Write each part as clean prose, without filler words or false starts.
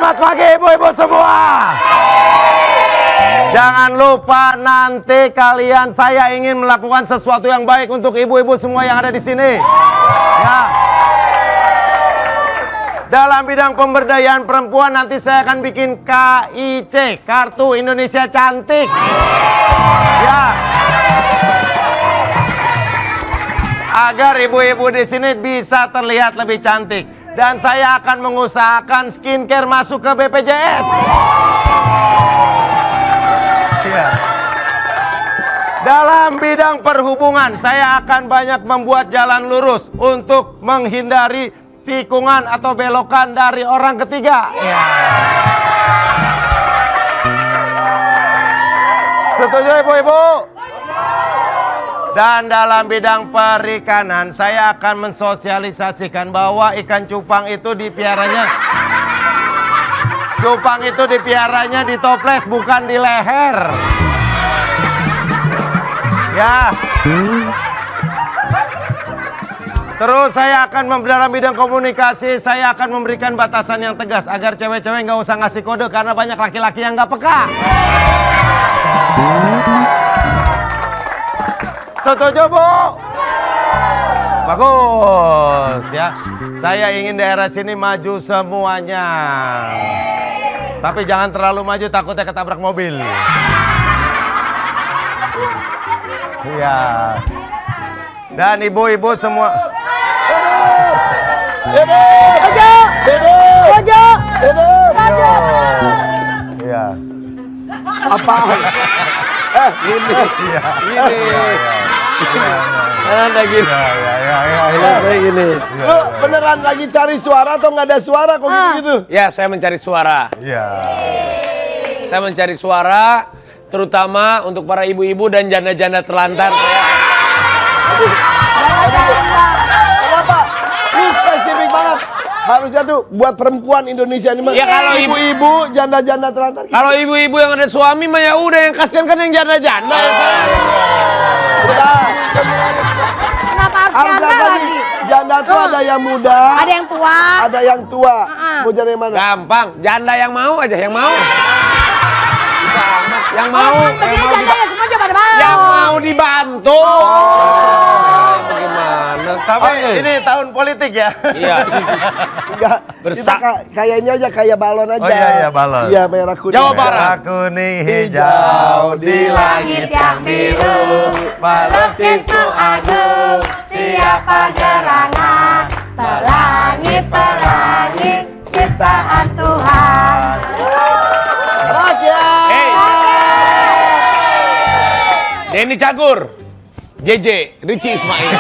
Selamat pagi ibu-ibu semua. Jangan lupa nanti kalian, saya ingin melakukan sesuatu yang baik untuk ibu-ibu semua yang ada di sini. Ya. Dalam bidang pemberdayaan perempuan nanti saya akan bikin KIC, Kartu Indonesia Cantik. Ya. Agar ibu-ibu di sini bisa terlihat lebih cantik. Dan saya akan mengusahakan skincare masuk ke BPJS. Ya. Dalam bidang perhubungan, saya akan banyak membuat jalan lurus untuk menghindari tikungan atau belokan dari orang ketiga. Ya. Setuju ibu-ibu? Dan dalam bidang perikanan, saya akan mensosialisasikan bahwa ikan cupang itu dipiaranya di toples, bukan di leher. Ya. Terus saya akan dalam bidang komunikasi, saya akan memberikan batasan yang tegas agar cewek-cewek nggak usah ngasih kode karena banyak laki-laki yang nggak peka. Setuju, Bu? Bagus ya. Saya ingin daerah sini maju semuanya. Tapi jangan terlalu maju, takutnya ketabrak mobil. Iya. Dan ibu-ibu semua. Iya. Apa? Gini. Ada gini. Gini. Lu beneran lagi cari suara atau nggak ada suara kok gitu? Ya, saya mencari suara. Iya. Saya mencari suara, terutama untuk para ibu-ibu dan janda-janda terlantar. Kenapa? Lu spesifik banget. Harusnya tuh buat perempuan Indonesia ini mah. Ya kalau ibu-ibu, janda-janda terlantar. Kalau ibu-ibu yang ada suami mah ya udah, yang kasihan kan yang janda-janda. Kenapa harus janda lagi? Janda tuh ada yang muda, ada yang tua, ada yang tua. Mau cari yang mana? Gampang, janda yang mau aja, yang mau. Bisa amat, yang mau. begini janda ya semua pada mau. Yang mau dibantu. Bagaimana? Tapi ini tahun politik ya. Iya. Enggak. Kita kayak ini aja, kayak balon aja. Oh iya, balon. Iya, merah kuning. Jawa Barat. Merah kuning hijau di langit yang biru, melukis agung siapa gerangan pelangi ciptaan Tuhan. Rakyat. Hey. Denny Cagur, JJ, Richie Ismail.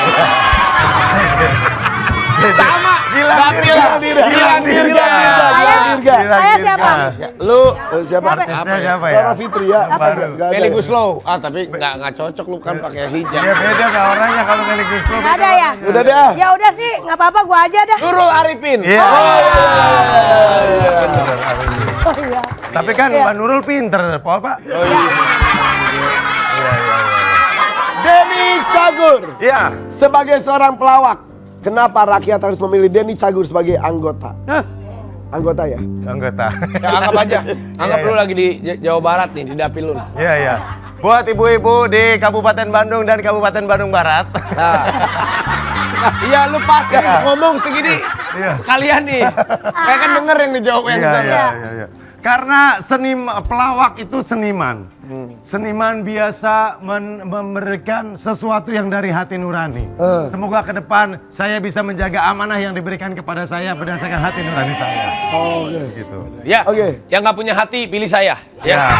Sama. Gilang Dirga. Saya siapa? Lu Siapa? Artisnya siapa ya? Rara Fitri ya. Baru. Melly Guslow. Tapi nggak cocok lu kan pakai hijab. Ya beda nggak orangnya kalau Melly Guslow. Nggak ada ya? Udah deh. Ya udah sih, nggak apa-apa, gua aja dah. Nurul Arifin. Iya. Oh iya. Tapi kan Mbak Nurul pinter, Pol Pak. Oh iya. Denny Cagur. Iya. Sebagai seorang pelawak, kenapa rakyat harus memilih Denny Cagur sebagai anggota? Anggota ya? Anggota. Ya, anggap aja. Anggap Iya, lu lagi di Jawa Barat nih, di Dapilun. Iya, iya. Buat ibu-ibu di Kabupaten Bandung dan Kabupaten Bandung Barat. Nah. Iya, lu pasti ngomong segini. Iya. Sekalian nih. Kayak kan denger yang dijawab yang Iya, sana. iya, iya. Karena pelawak itu seniman. Seniman biasa memberikan sesuatu yang dari hati nurani. Semoga ke depan saya bisa menjaga amanah yang diberikan kepada saya berdasarkan hati nurani saya. Oh, Gitu. Ya, Oke. yang nggak punya hati pilih saya. Ya.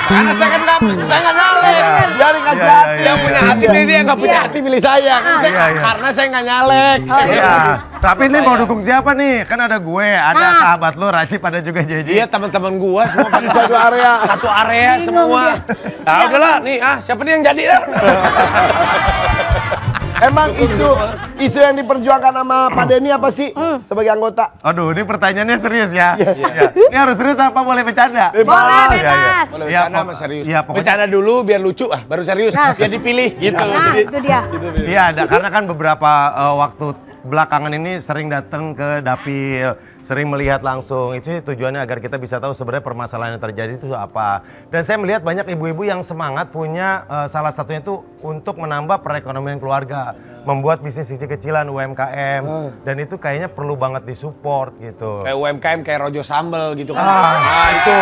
Karena saya kan saya nggak nyalek. Biar dikasih Iya, hati. Yang punya hati pilih dia, yang nggak punya hati pilih saya. Karena saya nggak nyalek. Iya. Tapi ini mau dukung siapa nih? Kan ada gue, ada sahabat lo, Racip, ada juga Jeji. Iya, teman-teman gua semua Di satu area. satu area semua. Nah, udahlah nih, siapa nih yang jadi dah? Emang isu yang diperjuangkan sama Pak Denny apa sih sebagai anggota? Aduh, ini pertanyaannya serius ya. Iya. Ini harus serius apa boleh bercanda? Boleh, Iya, iya. bebas. Boleh Iya, bercanda sama serius. iya, pokoknya- Bercanda dulu biar lucu, baru serius. Biar dipilih gitu. Nah, itu dia. Iya, ada karena kan beberapa waktu belakangan ini sering datang ke dapil, sering melihat langsung. Itu sih tujuannya agar kita bisa tahu sebenarnya permasalahan yang terjadi itu apa. Dan saya melihat banyak ibu-ibu yang semangat punya salah satunya itu untuk menambah perekonomian keluarga, membuat bisnis kecil-kecilan UMKM, dan itu kayaknya perlu banget disupport gitu. Kayak UMKM kayak Rojo Sambel gitu kan. Nah itu.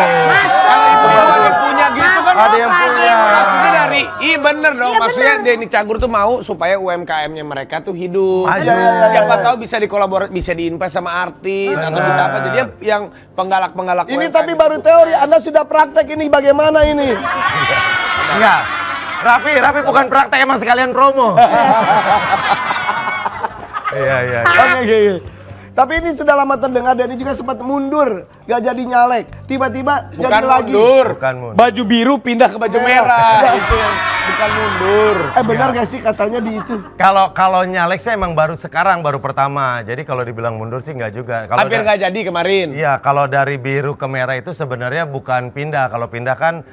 Kalau itu yang punya gitu kan. Ada yang punya. Maksudnya dari, bener dong. Iya, Maksudnya bener. Denny Cagur tuh mau supaya UMKM-nya mereka tuh hidup. Maju. Siapa tahu bisa dikolaborasi, bisa diinvest sama artis atau bisa apa. Jadi yang penggalak-penggalak Ini UMKM tapi baru teori, Anda sudah praktek ini bagaimana ini? Enggak. Rapi bukan praktek, emang sekalian promo. Iya. Oke. Tapi ini sudah lama terdengar dan ini juga sempat mundur, gak jadi nyalek. Tiba-tiba bukan jadi lagi. mundur. Bukan mundur. Baju biru pindah ke baju merah. Itu yang bukan mundur. Benar gak sih katanya di itu? Kalau nyalek saya emang baru sekarang, baru pertama. Jadi kalau dibilang mundur sih nggak juga. Kalau Hampir nggak jadi kemarin. Iya, kalau dari biru ke merah itu sebenarnya bukan pindah. Kalau pindah kan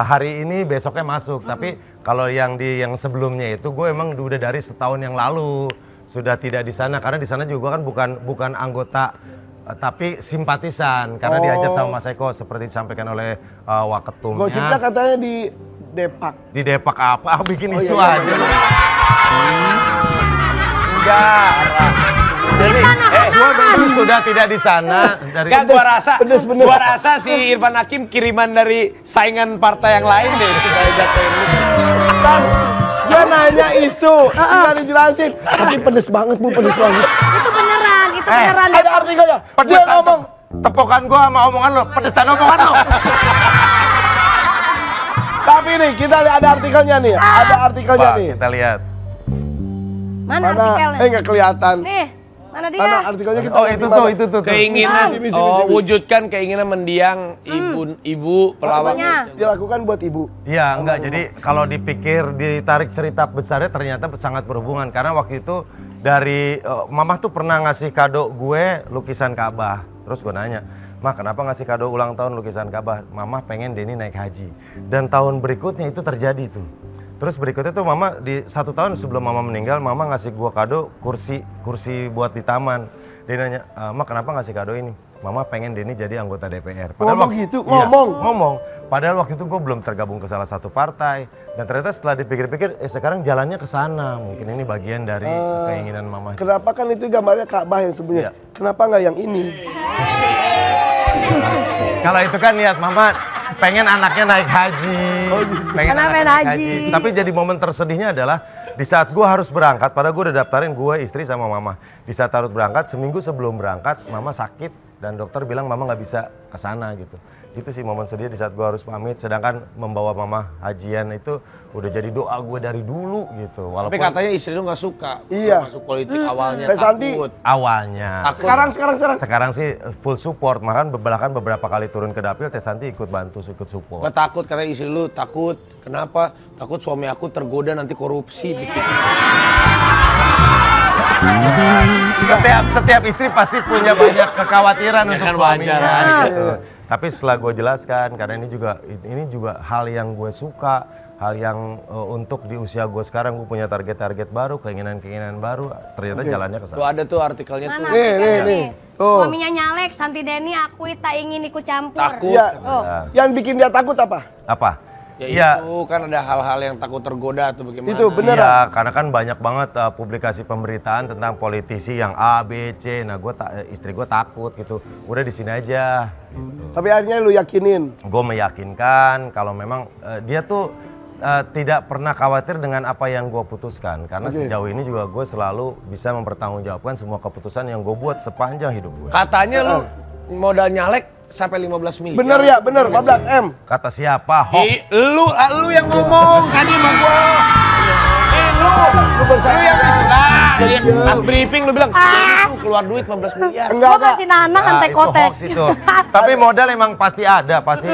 hari ini besoknya masuk. Tapi kalau yang sebelumnya itu gue emang udah dari setahun yang lalu sudah tidak di sana, karena di sana juga kan bukan anggota tapi simpatisan karena diajak sama Mas Eko seperti disampaikan oleh waketumnya. Gosipnya katanya di Depak. Di Depak apa? Bikin isu iya. aja. Enggak. Jadi, gua dulu sudah tidak di sana dari Gak, pedes bener. gua rasa si Irfan Hakim kiriman dari saingan partai yang lain deh supaya jatuhin lu. Bang, dia nanya isu, tinggal dijelasin. Tapi pedes banget Bu, pedes banget. Itu beneran, itu beneran. Ada artikelnya. Dia pedesan ngomong. tepokan gua sama omongan lo, pedesan omongan lo. Tapi nih, kita lihat ada artikelnya nih. Ada artikelnya Coba nih. kita lihat. Mana artikelnya? Nggak kelihatan. Nih, mana dia? Mana artikelnya kita Oh lihat itu di mana? tuh. Keinginan, Sini. wujudkan keinginan mendiang ibu pelawak. Pokoknya. Dilakukan buat ibu. Iya, enggak. Jadi kalau dipikir ditarik cerita besarnya ternyata sangat berhubungan karena waktu itu dari Mamah tuh pernah ngasih kado gue lukisan Ka'bah. Terus gue nanya, "Mah, kenapa ngasih kado ulang tahun lukisan Ka'bah?" Mamah pengen Denny naik haji. Dan tahun berikutnya itu terjadi tuh. Terus berikutnya tuh Mama di 1 tahun sebelum Mama meninggal, Mama ngasih gua kado kursi buat di taman. Dia nanya, "Ma, kenapa ngasih kado ini?" Mama pengen Denny jadi anggota DPR. Ngomong gitu? Iya, Ngomong? Padahal waktu itu gue belum tergabung ke salah satu partai. Dan ternyata setelah dipikir-pikir, sekarang jalannya ke sana. Mungkin ini bagian dari keinginan Mama. Kenapa kan itu gambarnya Ka'bah yang sebenarnya? Kenapa nggak yang ini? Kalau itu kan niat Mama pengen anaknya naik haji. Pengen Karena anaknya main naik haji. Tapi jadi momen tersedihnya adalah di saat gue harus berangkat, padahal gue udah daftarin gue, istri sama Mama. Di saat harus berangkat, seminggu sebelum berangkat, Mama sakit dan dokter bilang Mama nggak bisa ke sana gitu. Itu sih momen sedih di saat gue harus pamit, sedangkan membawa Mama hajian itu udah jadi doa gue dari dulu gitu. Tapi katanya istri lu nggak suka. Iya. Masuk politik awalnya Teh Santi. takut. awalnya. Takut. Sekarang. Sih full support, bahkan beberapa kali turun ke dapil Teh Santi ikut bantu, ikut support. Gak takut karena istri lu takut. Kenapa? Takut suami aku tergoda nanti korupsi. Setiap istri pasti punya banyak kekhawatiran Ya untuk kan, suaminya wajar. gitu. Tapi setelah gue jelaskan, karena ini juga hal yang gue suka, hal yang untuk di usia gue sekarang gue punya target-target baru, keinginan-keinginan baru, ternyata jalannya ke Tuh sana. ada tuh artikelnya tuh. Mana Nih, artikelnya nih. nih? Tuh. Suaminya nyalek, Santi Denny akui tak ingin ikut campur. Takut. Iya. Oh. Yang bikin dia takut apa? Apa? Ya Iya. itu kan ada hal-hal yang takut tergoda atau bagaimana. Itu beneran. Iya, karena kan banyak banget publikasi pemberitaan tentang politisi yang A, B, C. Nah, istri gue takut gitu. Udah di sini aja. Gitu. Tapi akhirnya lu yakinin. Gue meyakinkan kalau memang dia tuh tidak pernah khawatir dengan apa yang gue putuskan. Karena sejauh ini juga gue selalu bisa mempertanggungjawabkan semua keputusan yang gue buat sepanjang hidup gue. Katanya lu modal nyalek sampai 15 miliar. Bener ya, bener. 15 M. Kata siapa? Hoax. Lu yang ngomong tadi sama gua. Lu yang pas briefing lu bilang, "Itu keluar duit 15 miliar." Enggak, Gua kasih Nana Nah, kan itu tekotek. hoax itu. Tapi modal emang pasti ada, pasti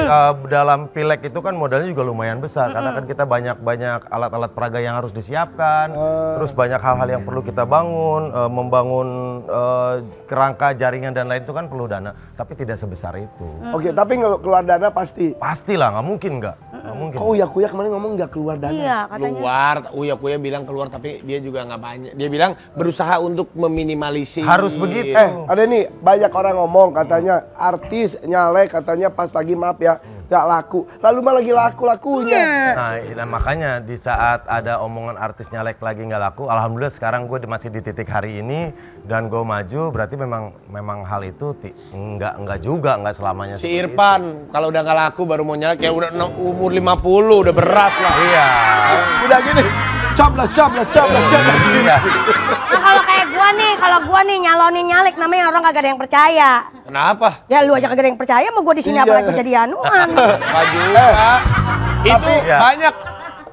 dalam pileg itu kan modalnya juga lumayan besar karena kan kita banyak alat-alat peraga yang harus disiapkan, terus banyak hal-hal yang perlu kita bangun, membangun kerangka jaringan dan lain itu kan perlu dana, tapi tidak sebesar itu. Oke, tapi keluar dana pasti. Pastilah, nggak mungkin nggak mungkin. Kok Uya Kuya kemarin ngomong nggak keluar dana? Iya, katanya. Keluar, Uya Kuya bilang keluar tapi dia juga nggak banyak. Dia bilang sekarang berusaha untuk meminimalisir. Harus begitu. Ada nih banyak orang ngomong katanya artis nyalek katanya pas lagi maaf ya gak laku. Lalu mah lagi laku-lakunya. Nah, makanya di saat ada omongan artis nyalek lagi nggak laku, alhamdulillah sekarang gue masih di titik hari ini dan gue maju, berarti memang hal itu nggak juga, nggak selamanya. Si Irfan kalau udah nggak laku baru mau nyalek ya udah umur 50 udah berat lah. Iya. Udah gini, coblos. Iya. Nah kalau gua nih nyalonin nyalek namanya orang kagak ada yang percaya. Kenapa? Ya lu aja kagak ada yang percaya mau gua di sini Iya. apalagi jadi anuan. Maju Pak. Itu Iya. banyak.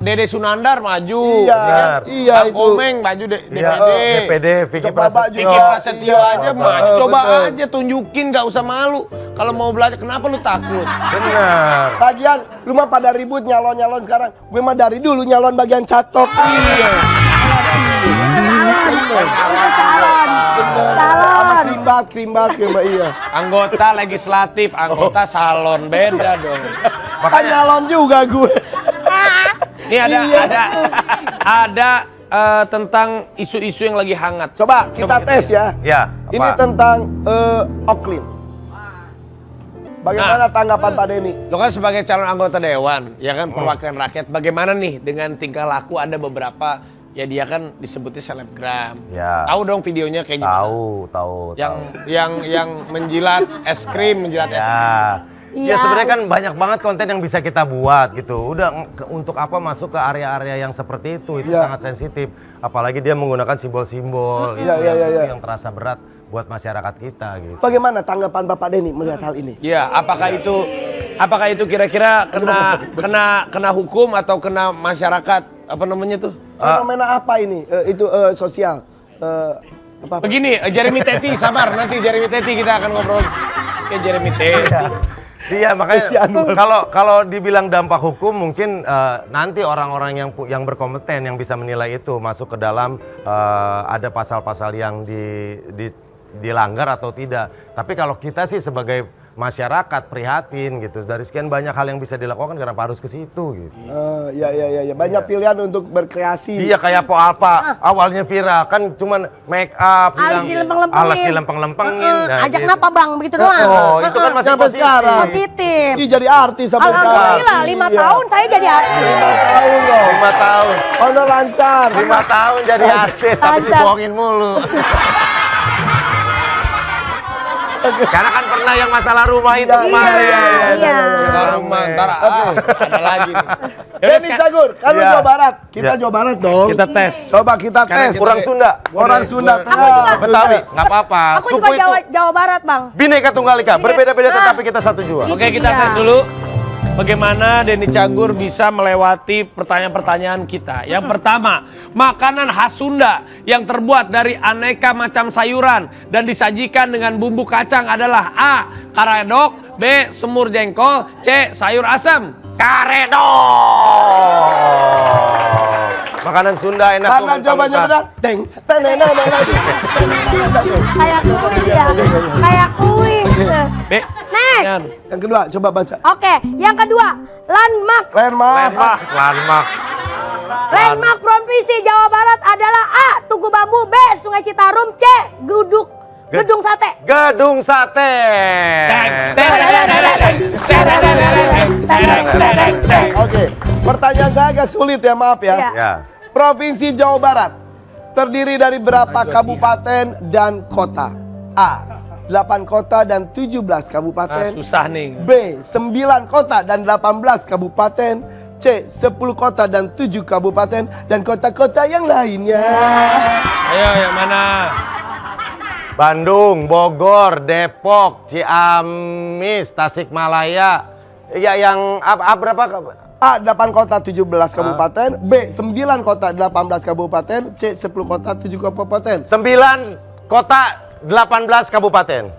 Dede Sunandar maju. Iya, iya Kang itu. Komeng maju DPD. DPD, Vicky Coba Prasetyo. Vicky Prasetyo aja maju. Coba betul. aja tunjukin, nggak usah malu. Kalau mau belajar, kenapa lu takut? Benar. Bagian lu mah pada ribut nyalon sekarang. Gue mah dari dulu nyalon bagian catok. Iya. Salon. Krimbat iya. Anggota legislatif, anggota salon, beda dong. Kan nyalon juga gue. Ini ada tentang isu-isu yang lagi hangat. Coba kita tes ya. Ya, apa? Ini tentang Oklin. Bagaimana tanggapan Pak Denny? Lo kan sebagai calon anggota dewan, ya kan perwakilan rakyat. Bagaimana nih dengan tingkah laku ada beberapa ya dia kan disebutnya selebgram. Ya. Tahu dong videonya kayak gimana? Tahu. Yang menjilat es krim, menjilat es krim. Ya sebenarnya kan banyak banget konten yang bisa kita buat gitu. Udah untuk apa masuk ke area-area yang seperti itu sangat sensitif. Apalagi dia menggunakan simbol-simbol yang terasa berat buat masyarakat kita gitu. Bagaimana tanggapan Bapak Denny melihat hal ini? Ya, apakah itu kira-kira kena hukum atau kena masyarakat apa namanya tuh? Fenomena apa ini? Itu sosial. Apa? Begini, Jeremy Teti, sabar nanti Jeremy Teti kita akan ngobrol ke Jeremy Teti. Iya makanya kalau dibilang dampak hukum mungkin nanti orang-orang yang berkompeten yang bisa menilai itu masuk ke dalam ada pasal-pasal yang dilanggar atau tidak. Tapi kalau kita sih sebagai masyarakat prihatin gitu, dari sekian banyak hal yang bisa dilakukan kenapa harus ke situ gitu. Ya. Banyak pilihan untuk berkreasi. Iya kayak Po Alpa awalnya viral kan cuman make up, Alis dilempeng-lempengin. Nah, Ajak gitu. napa bang begitu doang. Oh, itu kan masih Sampai positif. sekarang. Positif. Ih, jadi artis sampai sekarang. Alhamdulillah 5 tahun saya jadi artis. 5 tahun loh. 5 tahun. Oh, udah lancar. 5 tahun jadi artis tapi Lancar. dibohongin mulu. Karena kan pernah yang masalah rumah itu kemarin. Iya. Rumah ntar ada lagi nih. Denny Cagur, kan lu Iya. Jawa Barat. Kita Iya. Jawa Barat dong. Kita tes. Coba kita tes. Kurang Sunda. Orang Sunda. Betawi, nggak apa-apa. Aku Suku juga itu Jawa Barat bang. Bineka Tunggal Ika, berbeda-beda tetapi kita satu jua. Oke, kita tes dulu. Bagaimana Denny Cagur bisa melewati pertanyaan-pertanyaan kita. Yang pertama, makanan khas Sunda yang terbuat dari aneka macam sayuran dan disajikan dengan bumbu kacang adalah A. Karedok, B. Semur jengkol, C. Sayur asam. Karedok. Makanan Sunda enak. Karena jawabannya benar. Teng. Kayak kuis ya. Kayak kuis. B. Next. Yang kedua, coba baca. Oke, yang kedua, landmark. Landmark. Landmark provinsi Jawa Barat adalah A. Tugu Bambu, B. Sungai Citarum, C. Gedung Sate. Gedung Sate. Oke, pertanyaan saya agak sulit ya, maaf ya. Iya. Ya. Provinsi Jawa Barat terdiri dari berapa kabupaten dan kota? A. 8 kota dan 17 kabupaten. Susah nih. B. 9 kota dan 18 kabupaten. C. 10 kota dan 7 kabupaten. Dan kota-kota yang lainnya. Ayo yang mana? Bandung, Bogor, Depok, Ciamis, Tasikmalaya. Ya yang berapa? A. 8 kota 17 kabupaten. B. 9 kota 18 kabupaten. C. 10 kota 7 kabupaten. 9 kota 18 kabupaten.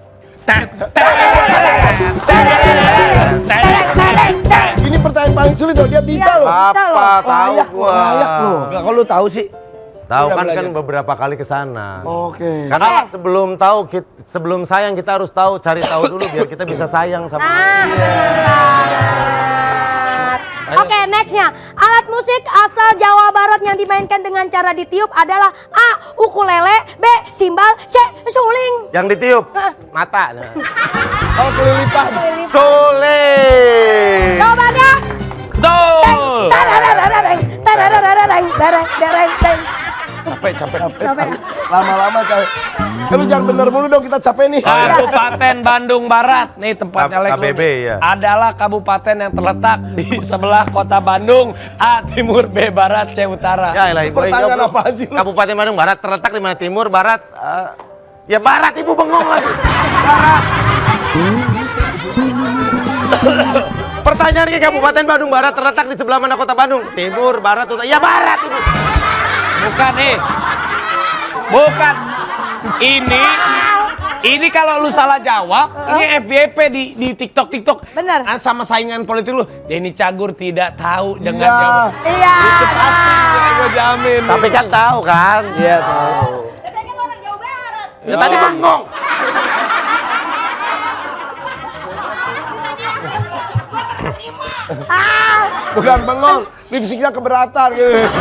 Ini pertanyaan paling sulit loh, dia bisa loh. Apa tahu Layak loh, layak loh. Enggak, kok lu tahu sih? Tahu Udah kan belajar. beberapa kali ke sana. Oke. Karena sebelum sayang kita harus cari tahu dulu biar kita bisa sayang sama Nah, Oke, nextnya. Alat musik asal Jawa Barat yang dimainkan dengan cara ditiup adalah A. Ukulele, B. Simbal, C. Suling. Yang ditiup. Mata. Oh, kelilipan. Suling. Jawabannya. Betul. Tararararareng, tararararareng, dereng, dereng, dereng. Capek. Lama-lama capek. Lu jangan bener mulu dong, kita capek nih. Kabupaten Bandung Barat, nih tempatnya Lek lu KBB, nih, ya. adalah kabupaten yang terletak di sebelah kota Bandung, A. Timur, B. Barat, C. Utara. Ya elah ibu. Pertanyaan apaan sih lu? Kabupaten Bandung Barat terletak di mana? Timur, barat? Ya barat, ibu bengong lagi. Barat. Pertanyaan ke Kabupaten Bandung Barat terletak di sebelah mana kota Bandung? Timur, barat, utara. Ya barat ibu. Bukan nih. Bukan. Ini kalau lu salah jawab, ini FYP di TikTok. Bener. Sama saingan politik lu. Denny Cagur tidak tahu dengan Iya. jawaban. Iya. Itu pasti gue jamin. Tapi kan tahu kan? Iya, tahu. Ya tadi bengong. Bukan bengong, lipstiknya keberatan gitu.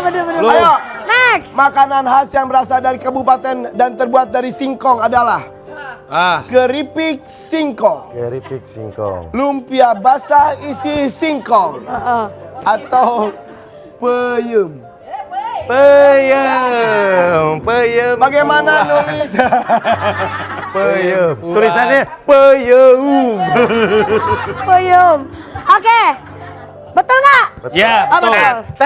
Bener. Ayo. Next. Makanan khas yang berasal dari kabupaten dan terbuat dari singkong adalah keripik singkong, Keripik singkong. lumpia basah isi singkong, atau peyem. Peyem. Bagaimana nulis? Peyem. Tulisannya peyem. Puyum. Oke. Betul nggak? Ya, Oh, betul. betul.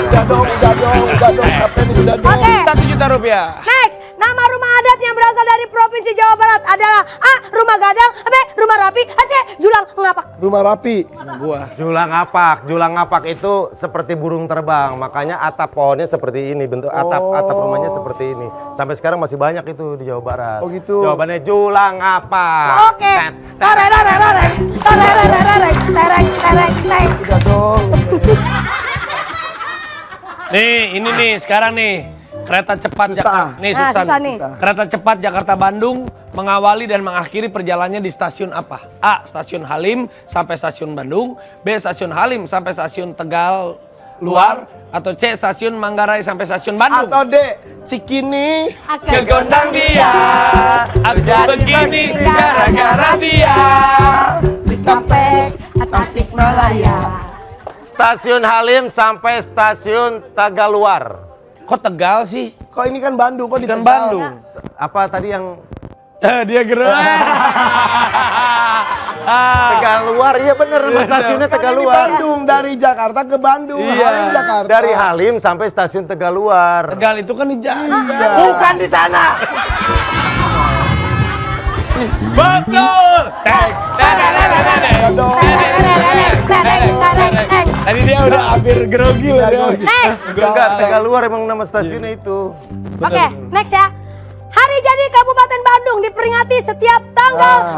Udah dong, capek nih, udah dong. Oke. 1 juta rupiah. Next. Nama rumah adat yang berasal dari Provinsi Jawa Barat adalah A. Rumah Gadang, B. Rumah Rapi, C. Julang Ngapak. Rumah rapi. Julang ngapak itu seperti burung terbang, makanya atap pohonnya seperti ini, bentuk atap rumahnya seperti ini. Sampai sekarang masih banyak itu di Jawa Barat. Oh gitu. Jawabannya julang ngapak. Oke. Tereng. Udah dong. Nih, ini nih sekarang nih. Kereta cepat Susah. Jakarta. Nih Nah, susah nih. Kereta cepat Jakarta Bandung mengawali dan mengakhiri perjalanannya di stasiun apa? A. Stasiun Halim sampai stasiun Bandung, B. Stasiun Halim sampai stasiun Tegal Luar, atau C. Stasiun Manggarai sampai stasiun Bandung. Atau D, Cikini. Kegondang dia, aku begini gara-gara dia. Cikampek, Tasikmalaya. Stasiun Halim sampai stasiun Tegaluar. Kok Tegal sih? Kok ini kan Bandung, kok di Kan Tegal? Bandung. Apa tadi yang Dia gerak. Tegaluar? Iya bener, nama stasiunnya Kan ini Tegaluar. Bandung, dari Jakarta ke Bandung. Iya. Halim Jakarta. Dari Halim sampai stasiun Tegaluar. Tegal itu kan di Jakarta. Iya. Bukan di sana. Betul. Tadi dia udah hampir grogi lah dia. Next. Enggak, Tegaluar emang nama stasiunnya itu. Oke, next ya. Hari jadi Kabupaten Bandung diperingati setiap tanggal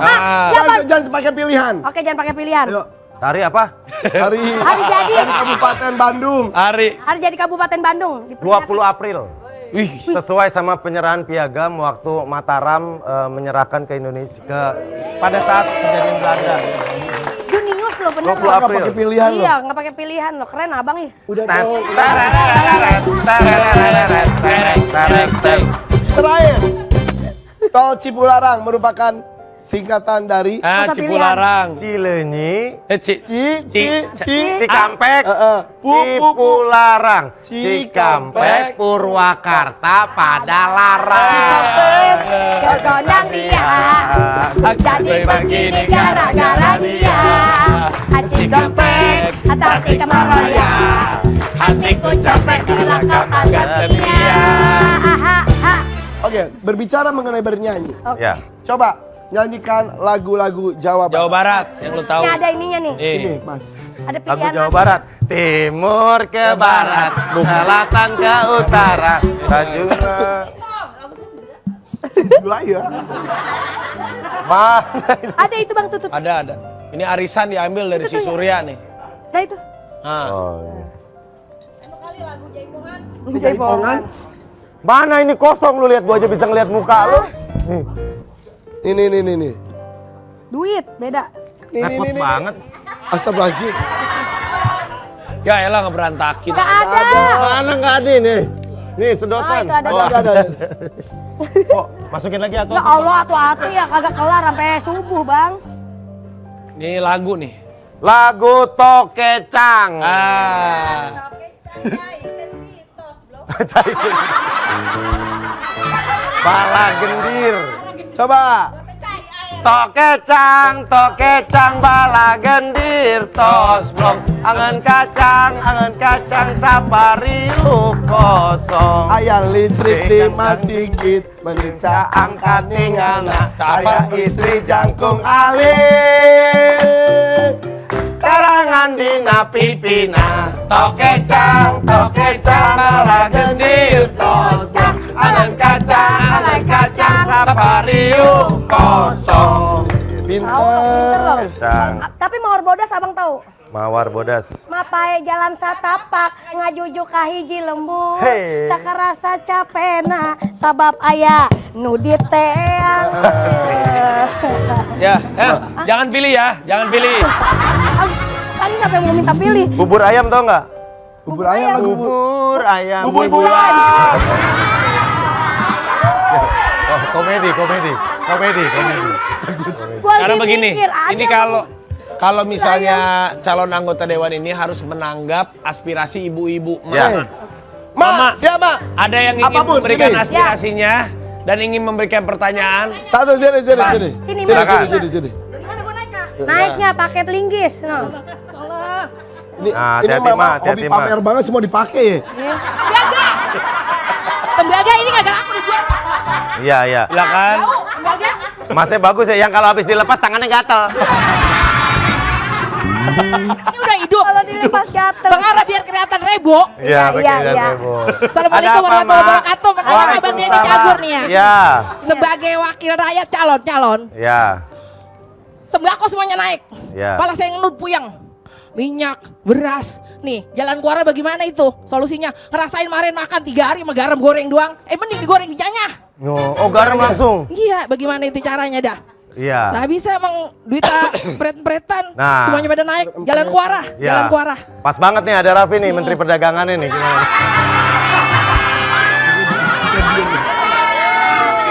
Jangan pakai pilihan. Oke, jangan pakai pilihan. Ayo, Hari apa? hari Hari jadi. Kabupaten Bandung. Hari. Hari jadi Kabupaten Bandung 20 April. Wih. Sesuai sama penyerahan piagam waktu Mataram menyerahkan ke Indonesia pada saat kejadian Belanda. Junius loh, bener 20 loh. Nggak April. pakai pilihan loh. Iya, nggak pakai pilihan loh. Keren abang ya. Udah dong. Terakhir, Tol Cipularang merupakan singkatan dari Masa Cipularang. Cileunyi, Cikampek, Cikampek, Cipularang, Cikampek, Purwakarta, Padalarang. Cikampek. Kegondang dia. Jadi begini gara-gara dia. Cikampek atas Tasikmalaya. Hatiku capek bila kau tak setia. Oke, berbicara mengenai bernyanyi. Ya. Coba nyanyikan lagu-lagu Jawa Jawa Barat. Barat yang lu tahu. Ini ada ininya nih. Ini, Mas. Ada Lagu pilihan. Jawa Barat. Timur ke barat, selatan ke utara, Tanjung. Gila ya. Mana? Ada itu Bang Tutut. Ada. Ini arisan diambil dari si Surya nih. Nah itu. Nah. Oh, iya. Jaipongan. Mana ini kosong lu lihat, gua aja bisa ngeliat muka lu. Nih. Duit, beda. Repot banget. Astagfirullahaladzim. Ya elah ngeberantakin. Gak ada. Mana nggak ada nih? Nih sedotan. itu ada. Oh, Ada. Kok masukin lagi atau? Ya Allah, atu-atu ya kagak kelar sampai subuh, Bang. Ini lagu nih. Lagu Tokecang. Ah. Bala gendir. Coba. Tokecang, bala gendir, tos blong, angen kacang, sapariu kosong. Ayah listrik di Masigit, menica angkat ningalna. Ayah istri jangkung alih. Karangan dina pipina, tokecang, bala gendir, tos blong, angen kacang, sapariu kosong. Pinter. Cang, Tapi mawar bodas abang tahu? mawar bodas. Mapae jalan satapak ngajujuk ka hiji lembu. Hei. Tak kerasa capena sabab aya nu diteang. Ya, jangan pilih ya, jangan pilih. Tadi siapa yang mau minta pilih? Bubur ayam tau nggak? Bubur ayam lah bubur. Bubur ayam. Bubur bulan. Oh, komedi. Gua Karena lagi begini, mikir, ada ini kalau misalnya calon anggota dewan ini harus menanggap aspirasi ibu-ibu. Ya. Mama. Siapa? Ada yang ingin Apapun, memberikan sini. aspirasinya dan ingin memberikan pertanyaan. Satu sini. Sini, Sini. naiknya paket linggis. No. Ini, Ah, ini hati-hati, mama Ma, hobi hati-hati, Ma. pamer banget semua dipakai ya. Tembaga ini kagak laku dijual. Iya. Silakan. Tembaga. Masnya bagus ya, yang kalau habis dilepas tangannya gatel. Ini udah hidup. Kalau dilepas gatel. Bang Ara biar kelihatan rebo. Iya. Assalamualaikum warahmatullahi wabarakatuh. Menanya Abang Denny Cagur nih ya. Ya. Sebagai wakil rakyat calon. Ya. Sembako semuanya naik. Ya. Malah saya ngenut puyeng. Minyak, beras. Nih, jalan keluarnya bagaimana itu? Solusinya ngerasain kemarin makan 3 hari sama garam goreng doang. Mending digoreng dinyanyah. Oh, garam langsung. Iya, bagaimana itu caranya dah? Iya. Nah bisa emang duitnya pret-pretan. Nah. Semuanya pada naik. Jalan keluarah. Ya. Jalan keluarah. Pas banget nih ada Raffi nih, Menteri Perdagangan ini. Gimana?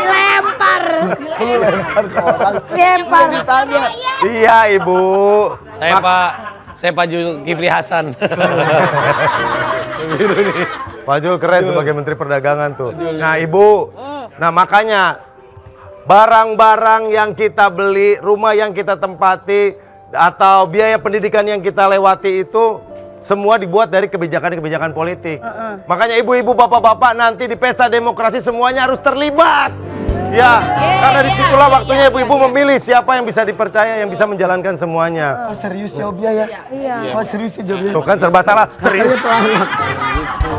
Lempar. Lempar ke orang. Lempar. Ditanya. Iya, Ibu. Saya Pak Zulkifli Hasan. Pak Jul keren sebagai Menteri Perdagangan tuh. Nah, Ibu. Nah, makanya barang-barang yang kita beli, rumah yang kita tempati, atau biaya pendidikan yang kita lewati itu semua dibuat dari kebijakan-kebijakan politik. Makanya ibu-ibu, bapak-bapak nanti di pesta demokrasi semuanya harus terlibat. Ya, karena disitulah waktunya ibu-ibu memilih siapa yang bisa dipercaya, yang bisa menjalankan semuanya. Oh, serius jawabnya ya? Iya. Oh, serius ya jawabnya? Tuh kan serba salah. Serius.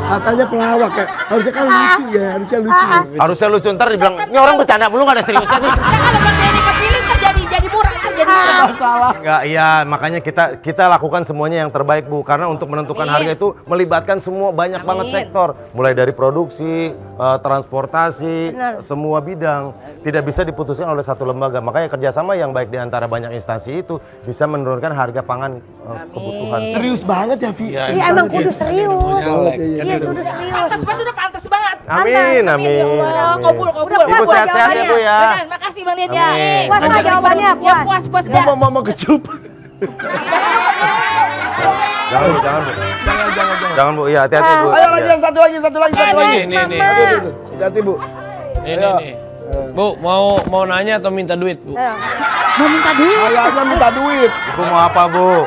Katanya pelawak ya. Harusnya kan lucu ya, harusnya lucu. Harusnya lucu, ntar dibilang, ini orang bercanda mulu gak ada seriusnya nih. Ya kalau Bang Denny kepilih terjadi murah, terjadi murah. Salah. Enggak, iya makanya kita lakukan semuanya yang terbaik Bu. Karena untuk menentukan harga itu melibatkan semua banyak banget sektor. Mulai dari produksi, transportasi, semua bidang. Tidak bisa diputuskan oleh satu lembaga. Makanya kerjasama yang baik di antara banyak instansi itu bisa menurunkan harga pangan kebutuhan. Serius banget ya, Vi. Iya emang kudu serius. Iya kudu serius. Pantas banget, udah pantas banget. Amin, Ya amin. Allah, amin. kabul. Ibu sehat-sehat ya Bu ya. Benar, makasih Bang Denny ya. Amin. Puas lah jawabannya, Ya puas. puas Dia dah. mau kecup. Jangan Bu, jangan Bu. Jangan Bu, iya hati-hati Bu. Ayo lagi, satu lagi. Ini. Hati-hati, Bu. Ini. Bu, mau nanya atau minta duit, Bu? Mau minta duit. Ayo aja minta duit. Ibu mau apa Bu?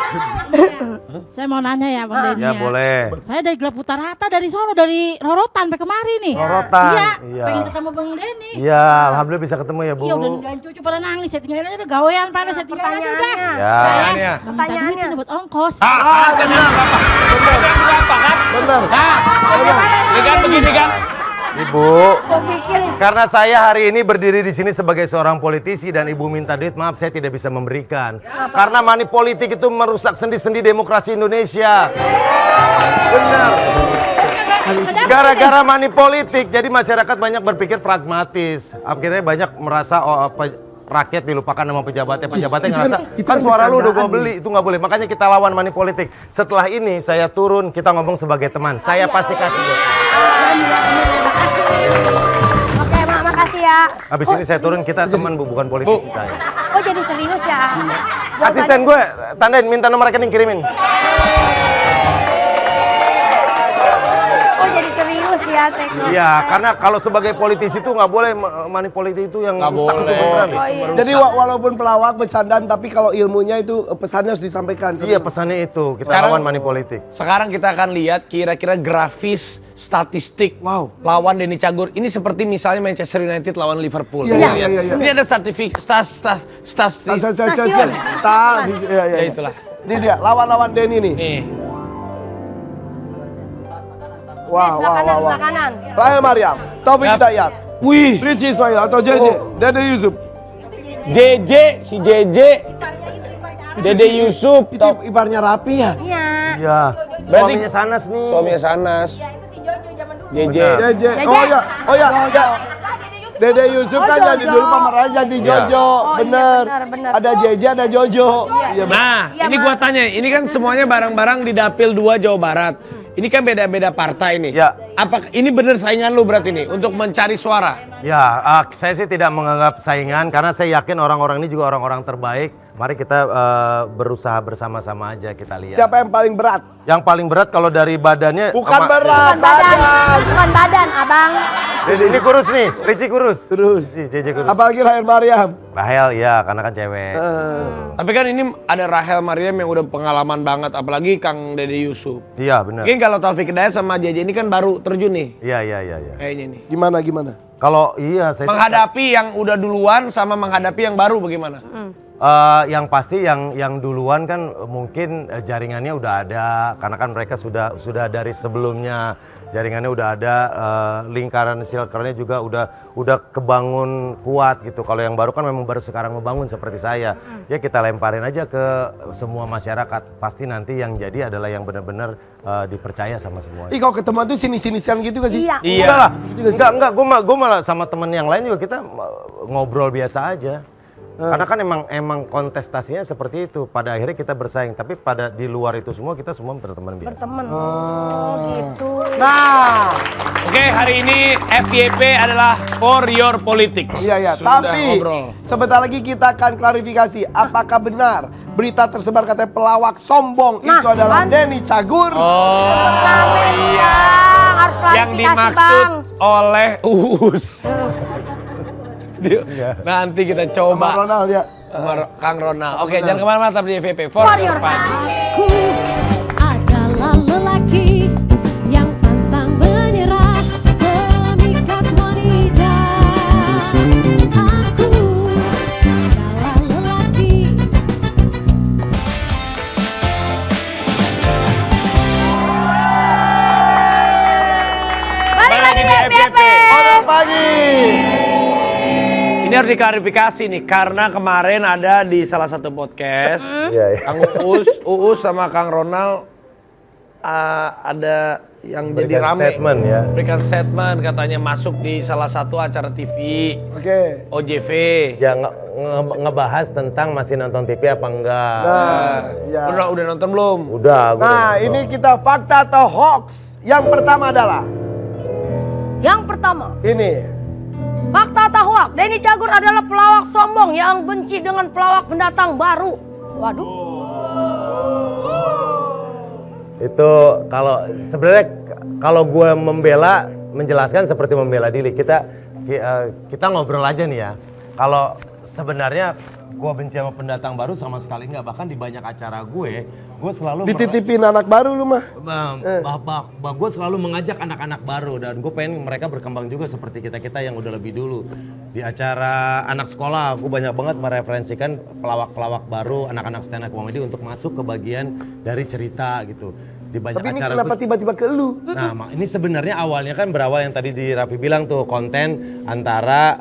Saya mau nanya ya Bang Denny Ya boleh. Saya dari Gelap Utarata, dari Solo, dari Rorotan sampai kemari nih. Rorotan, Iya, iya. pengen ketemu Bang Denny. Iya, alhamdulillah bisa ketemu ya Bu. Iya udah ninggalin cucu pada nangis, saya tinggalin aja udah gawean pada saya tinggalin aja udah. Ya. Saya Pertanyaannya. mau minta duit ini buat ongkos. Benar. Berapa kan? Bener. Ini kan begini kan? Ibu, Gua pikir karena saya hari ini berdiri di sini sebagai seorang politisi dan ibu minta duit, maaf saya tidak bisa memberikan. Karena money politik itu merusak sendi-sendi demokrasi Indonesia. Benar. Gara-gara money politik, jadi masyarakat banyak berpikir pragmatis. Akhirnya banyak merasa rakyat dilupakan sama pejabatnya ngerasa kan suara lu udah gua beli, itu nggak boleh. Makanya kita lawan money politik. Setelah ini saya turun, kita ngomong sebagai teman. Saya pasti kasih bos. Oke, makasih ya. Habis ini saya turun, kita teman Bu, bukan politisi saya. Oh jadi serius ya? Asisten gue, tandain, minta nomor rekening kirimin. Oh jadi serius ya Teko? Iya, karena kalau sebagai politisi itu nggak boleh money politik itu yang Nggak rusak itu boleh. beneran. Oh iya. Jadi walaupun pelawak bercandaan tapi kalau ilmunya itu pesannya harus disampaikan. Iya, pesannya itu, kita Sekarang- lawan money politik. Sekarang kita akan lihat kira-kira grafis statistik lawan Denny Cagur. Ini seperti misalnya Manchester United lawan Liverpool. Iya, Lihat. iya, iya. Ini ada statistik. Stasiun. Ya itulah. Ini dia lawan-lawan Denny nih. Nih. Wah, Sebelah wah, kanan, wah, wah. sebelah kanan. Rahel Mariam, Taufik Yap. Hidayat, Wih, Rizky Ismail atau JJ, Dede Yusuf. JJ, si JJ, Dede Yusuf, Itu iparnya Rapi ya? Iya. Iya, suaminya Sanas nih. suaminya Sanas. JJ. JJ. Oh ya, ya. Dede Yusuf kan jadi dulu pemeran jadi Jojo, bener. bener. Ada JJ, ada Jojo. Iya, Nah, Iya, ini Mak. gua tanya, ini kan semuanya barang-barang di Dapil 2 Jawa Barat. Ini kan beda-beda partai nih. Ya. Apa ini bener saingan lu berarti nih untuk mencari suara? Ya, saya sih tidak menganggap saingan karena saya yakin orang-orang ini juga orang-orang terbaik. Mari kita berusaha bersama-sama aja, kita lihat. Siapa yang paling berat? Yang paling berat kalau dari badannya Bukan sama- berat, Bukan badan, badan. bukan badan, abang. Ini kurus nih, Ricci kurus. Terus. Si JJ kurus. Apalagi Rahel Mariam. Rahel ya, karena kan cewek. Tapi kan ini ada Rahel Mariam yang udah pengalaman banget, apalagi Kang Dede Yusuf. Iya, benar. Mungkin kalau Taufik Hidayat sama JJ ini kan baru terjun nih, Iya. kayaknya nih. Gimana? Kalau iya saya Menghadapi yang udah duluan sama menghadapi yang baru bagaimana? yang pasti yang duluan kan mungkin jaringannya udah ada karena kan mereka sudah dari sebelumnya jaringannya udah ada, lingkaran circle-nya juga udah kebangun kuat gitu. Kalau yang baru kan memang baru sekarang membangun seperti saya. Ya kita lemparin aja ke semua masyarakat. Pasti nanti yang jadi adalah yang benar-benar dipercaya sama semuanya. Ih, kalau ketemu tuh sini-sinisian gitu gak sih? Iya. Iya. Enggak lah, enggak, gue malah sama temen yang lain juga kita ngobrol biasa aja. Karena kan emang kontestasinya seperti itu. Pada akhirnya kita bersaing, tapi di luar itu semua kita semua berteman biasa. Berteman. Oh gitu. Nah, Oke, hari ini FYP adalah For Your Politics. iya. Sudah Tapi ngobrol. sebentar lagi kita akan klarifikasi. Apakah benar berita tersebar katanya pelawak sombong itu adalah kan? Denny Cagur? Oh, iya. Bang, harus Yang klarifikasi dimaksud bang. oleh Uus. Nanti kita Sama coba Ronald ya. sama Kang Ronald. Oke, jangan kemana-mana, tetap di FYP. For For Your Your Party. Aku adalah lelaki yang pantang menyerah, pemikat wanita. Aku adalah lelaki. Balik lagi di FYP. Selamat pagi. Ini harus diklarifikasi nih, karena kemarin ada di salah satu podcast, Iya. Kang Uus sama Kang Ronald ada yang jadi Berikan rame. statement ya. Berikan statement, katanya masuk di salah satu acara TV, Oke. OJV. Ya ngebahas tentang masih nonton TV apa enggak. Nah, ya. Udah nonton belum? Udah. gua Nah, udah ini kita fakta atau hoax. Yang pertama adalah Yang pertama, ini. fakta atau hoax? Denny Cagur adalah pelawak sombong yang benci dengan pelawak pendatang baru. Waduh. Itu kalau sebenarnya kalau gue menjelaskan seperti membela diri. Kita ngobrol aja nih ya. Kalau sebenarnya gue benci sama pendatang baru sama sekali nggak. Bahkan di banyak acara gue selalu Dititipin anak baru lu mah. gue selalu mengajak anak-anak baru dan gue pengen mereka berkembang juga seperti kita yang udah lebih dulu. Di acara anak sekolah gue banyak banget mereferensikan pelawak-pelawak baru, anak-anak stand up comedy untuk masuk ke bagian dari cerita gitu. Di banyak Tapi ini acara kenapa gua- tiba-tiba ke lu? Nah, ini sebenarnya awalnya kan berawal yang tadi di Raffi bilang tuh, konten antara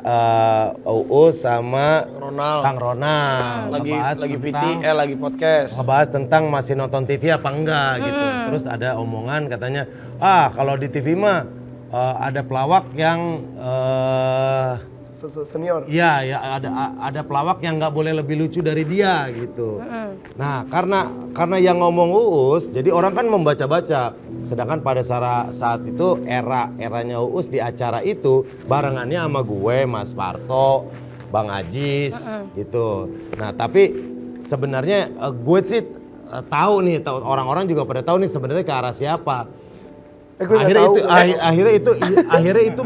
Uus sama Ronald. Kang Ronald. Lagi PT, tentang- lagi podcast. ngebahas tentang masih nonton TV apa enggak gitu. Terus ada omongan katanya, kalau di TV mah ada pelawak yang senior. Iya, ya ada pelawak yang nggak boleh lebih lucu dari dia gitu. Nah, karena yang ngomong Uus, jadi orang kan membaca-baca. Sedangkan pada saat itu eranya Uus di acara itu barengannya sama gue, Mas Parto, Bang Ajis gitu. Nah, tapi sebenarnya gue sih tahu nih, orang-orang juga pada tahu nih sebenarnya ke arah siapa. Akhirnya itu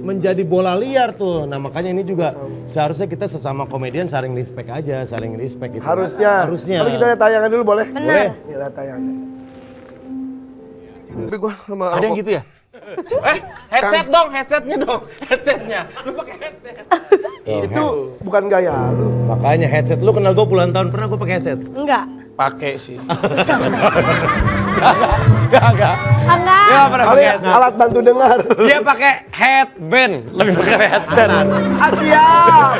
menjadi bola liar tuh. Nah makanya ini juga seharusnya kita sesama komedian saling respect gitu. Harusnya. Tapi kita lihat tayangan dulu boleh? Bener. Boleh. Lihat tayangan. Tapi gua sama Ada yang gitu ya? Headsetnya. Lu pakai headset. itu bukan gaya lu. Makanya headset lu kenal gue puluhan tahun pernah gue pakai headset. Enggak. Pakai sih. Enggak. Dia pernah Kali pakai headset. alat bantu dengar. Dia pakai headband, lebih pakai headband. Asia.